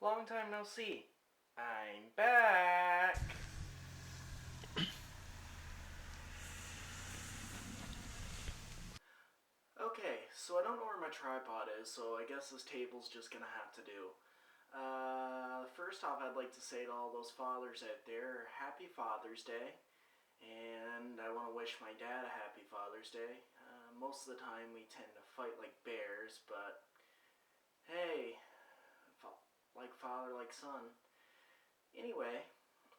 Long time no see. I'm back. Okay, so I don't know where my tripod is, so I guess this table's just gonna have to do. First off, I'd like to say to all those fathers out there, Happy Father's Day. And I want to wish my dad a happy Father's Day. Most of the time we tend to fight like bears, but hey, like father, like son. Anyway,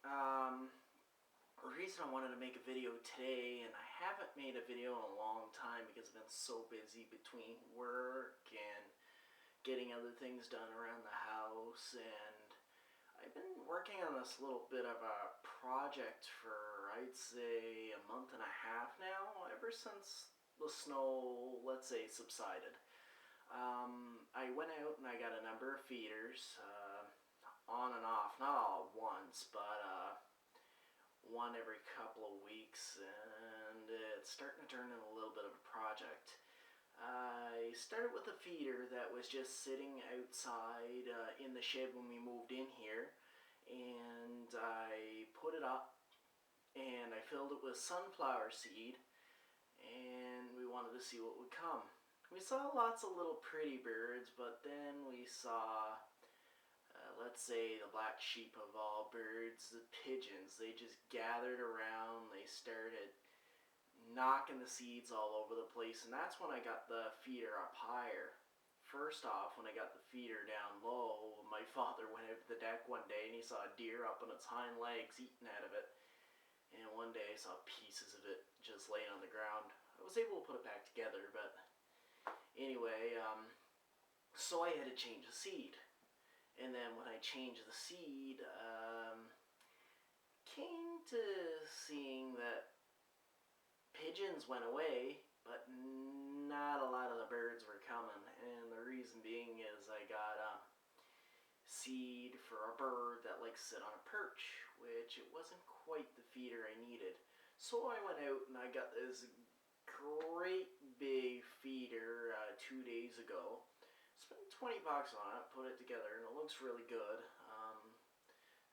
um, the reason I wanted to make a video today, and I haven't made a video in a long time because I've been so busy between work and getting other things done around the house, and I've been working on this little bit of a project for, I'd say, a month and a half now, ever since the snow, let's say, subsided. I went out and I got a number of feeders, on and off, not all at once, but one every couple of weeks, and it's starting to turn into a little bit of a project. I started with a feeder that was just sitting outside in the shed when we moved in here, and I put it up and I filled it with sunflower seed, and we wanted to see what would come. We saw lots of little pretty birds, but then we saw let's say the black sheep of all birds, the pigeons. They just gathered around, they started knocking the seeds all over the place, and that's when I got the feeder up higher. First off, when I got the feeder down low, my father went out to the deck one day and he saw a deer up on its hind legs eating out of it. And one day I saw pieces of it just laying on the ground. I was able to put it back together, but anyway, so I had to change the seed. And then when I changed the seed, came to seeing that pigeons went away, but not a lot of the birds were coming. And the reason being is I got seed for a bird that likes to sit on a perch, which it wasn't quite the feeder I needed. So I went out and I got this great big feeder 2 days ago. Spent $20 on it, put it together, and it looks really good.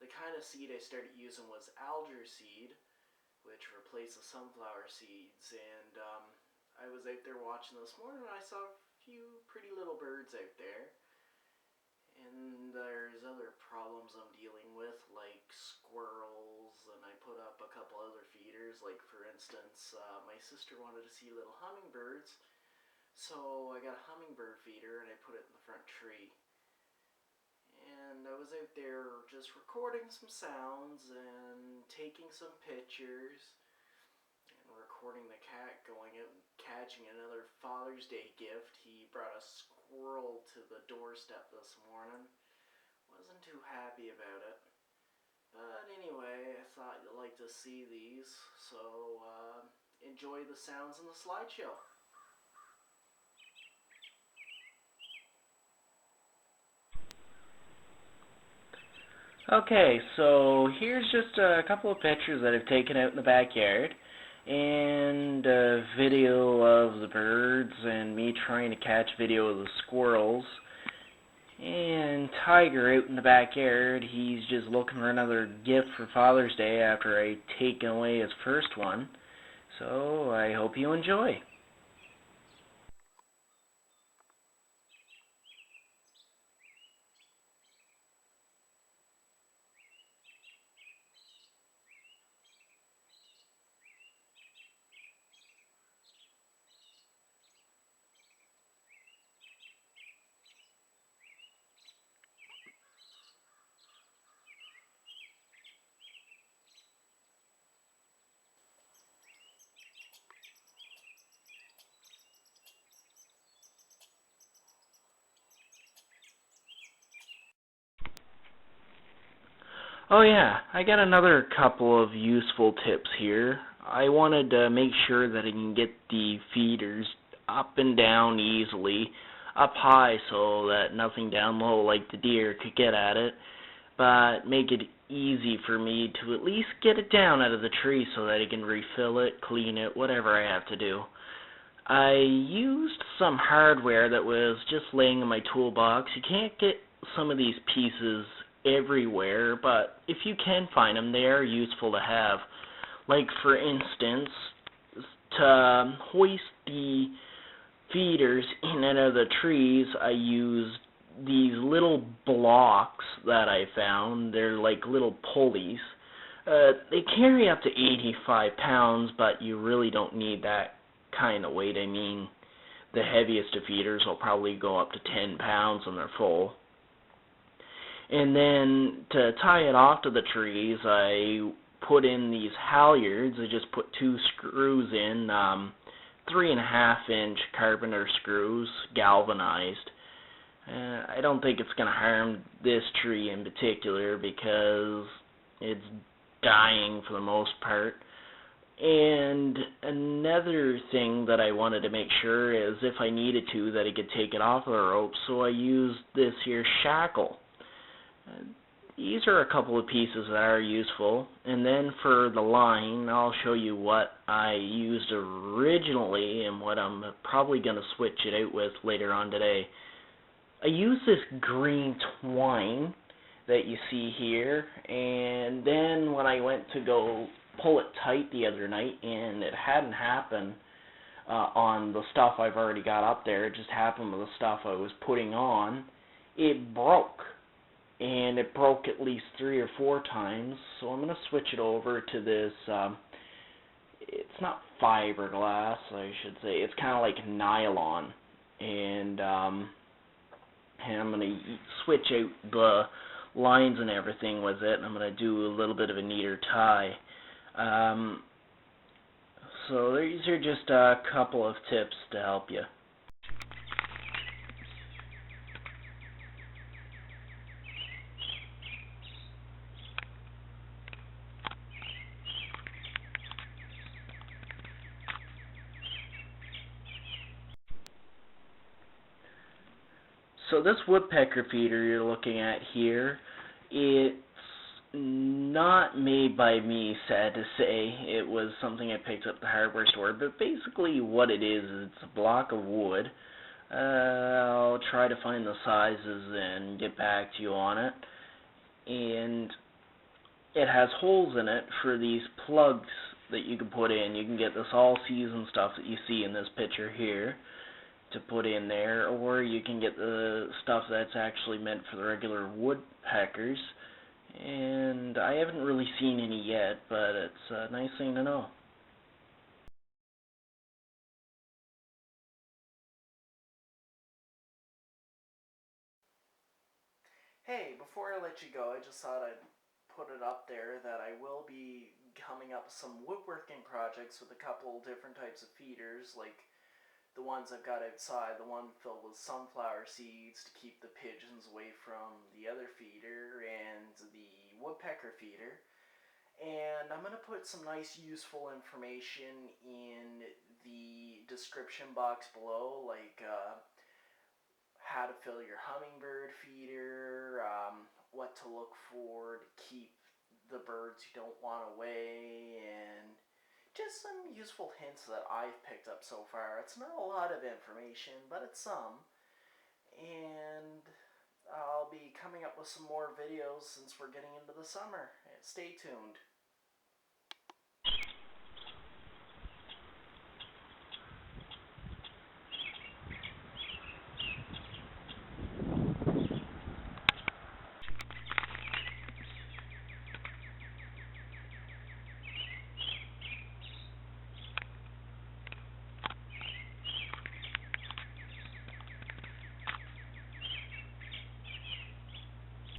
The kind of seed I started using was alger seed, which replaced the sunflower seeds. And I was out there watching this morning, and I saw a few pretty little birds out there. And there's other problems I'm dealing with, like squirrels, and I put up a couple other feeders. Like, for instance, my sister wanted to see little hummingbirds, so I got a hummingbird feeder and I put it in the front tree. And I was out there just recording some sounds and taking some pictures and recording the cat going out and catching another Father's Day gift. He brought a squirrel to the doorstep this morning. Wasn't too happy about it. But anyway, I thought you'd like to see these, so enjoy the sounds in the slideshow. Okay, so here's just a couple of pictures that I've taken out in the backyard, and a video of the birds, and me trying to catch video of the squirrels, and Tiger out in the backyard. He's just looking for another gift for Father's Day after I taken away his first one. So I hope you enjoy. Oh yeah, I got another couple of useful tips here. I wanted to make sure that I can get the feeders up and down easily, up high so that nothing down low like the deer could get at it, but make it easy for me to at least get it down out of the tree so that I can refill it, clean it, whatever I have to do. I used some hardware that was just laying in my toolbox. You can't get some of these pieces everywhere, but if you can find them, they are useful to have. Like, for instance, to hoist the feeders in and out of the trees, I used these little blocks that I found. They're like little pulleys. They carry up to 85 pounds, but you really don't need that kind of weight. I mean, the heaviest of feeders will probably go up to 10 pounds when they're full. And then to tie it off to the trees, I put in these halyards. I just put 2 screws in, 3.5-inch carpenter screws, galvanized. I don't think it's going to harm this tree in particular because it's dying for the most part. And another thing that I wanted to make sure is if I needed to, that I could take it off of the rope, so I used this here shackle. These are a couple of pieces that are useful. And then for the line, I'll show you what I used originally and what I'm probably going to switch it out with later on today. I used this green twine that you see here, and then when I went to go pull it tight the other night, and it hadn't happened on the stuff I've already got up there, it just happened with the stuff I was putting on, it broke. And it broke at least 3 or 4 times, so I'm going to switch it over to this, it's not fiberglass, I should say, it's kind of like nylon, and I'm going to switch out the lines and everything with it, and I'm going to do a little bit of a neater tie. So these are just a couple of tips to help you. So this woodpecker feeder you're looking at here, it's not made by me, sad to say. It was something I picked up at the hardware store, but basically what it is it's a block of wood. I'll try to find the sizes and get back to you on it. And it has holes in it for these plugs that you can put in. You can get this all-season stuff that you see in this picture here to put in there, or you can get the stuff that's actually meant for the regular woodpeckers, and I haven't really seen any yet, but it's a nice thing to know. Hey, before I let you go, I just thought I'd put it up there that I will be coming up with some woodworking projects with a couple different types of feeders, like the ones I've got outside, the one filled with sunflower seeds to keep the pigeons away from the other feeder, and the woodpecker feeder. And I'm going to put some nice useful information in the description box below, like how to fill your hummingbird feeder, what to look for to keep the birds you don't want away, and just some useful hints that I've picked up so far. It's not a lot of information, but it's some. And I'll be coming up with some more videos since we're getting into the summer. Stay tuned.